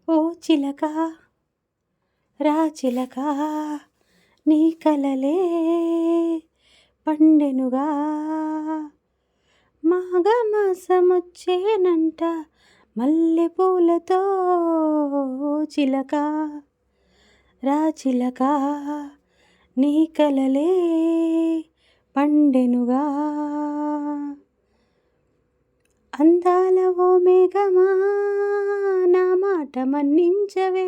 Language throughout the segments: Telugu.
ఓ చిలక రా చిలక నీ కలలే పండెనుగా మాఘమాసమొచ్చేనంట మల్లె పూలతో చిలక రా చిలక నీ కలలే పండెనుగా అందాల ఓ మేఘమా నా మాట మన్నించవే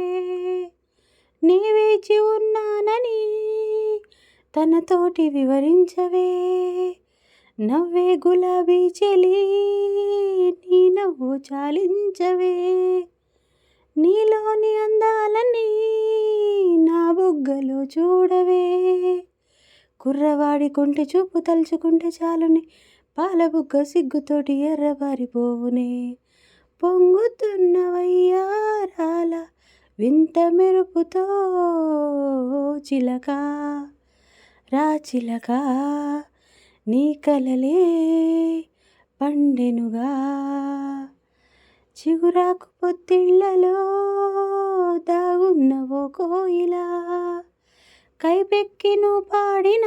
నీ వేచి ఉన్నానని తనతోటి వివరించవే నవ్వే గులాబీ చెలి నీ నవ్వు చాలించవే నీలోని అందాలని నా బుగ్గలో చూడవే కుర్రవాడి కొంటె చూపు తలుచుకుంటే చాలుని పాల బుగ్గ సిగ్గుతోటి ఎర్రబారిపోవునే పొంగుతున్న వయ్యారాల వింత మెరుపుతో చిలక రా చిలక నీ కలలే పండెనుగా చిగురాకు పొత్తిళ్లలో దాగున్న ఓ కోయిలా కైపెక్కి నువ్వు పాడిన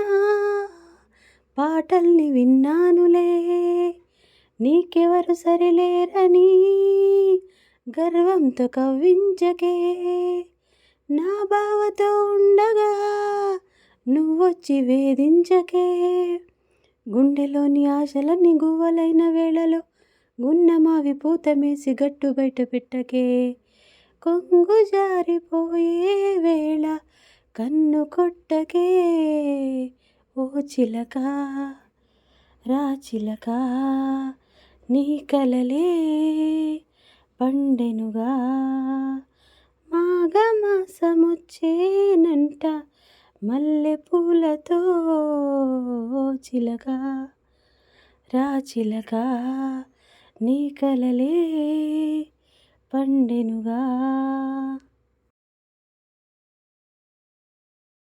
పాటల్ని విన్నానులే నీకెవరు సరిలేరని గర్వంతో కవ్వించకే నా బావతో ఉండగా నువ్వొచ్చి వేధించకే గుండెలోని ఆశలన్నీ గువ్వలైన వేళలో గున్నమావి పూతమేసి గట్టు బయట పెట్టకే కొంగు జారిపోయే వేళ కన్ను కొట్టకే ఓ చిలక రా చిలక నీ కలలే పండెనుగా మాఘమాసమొచ్చేనంట మల్లె పూలతో చిలక రా చిలక నీ కలలే పండెనుగా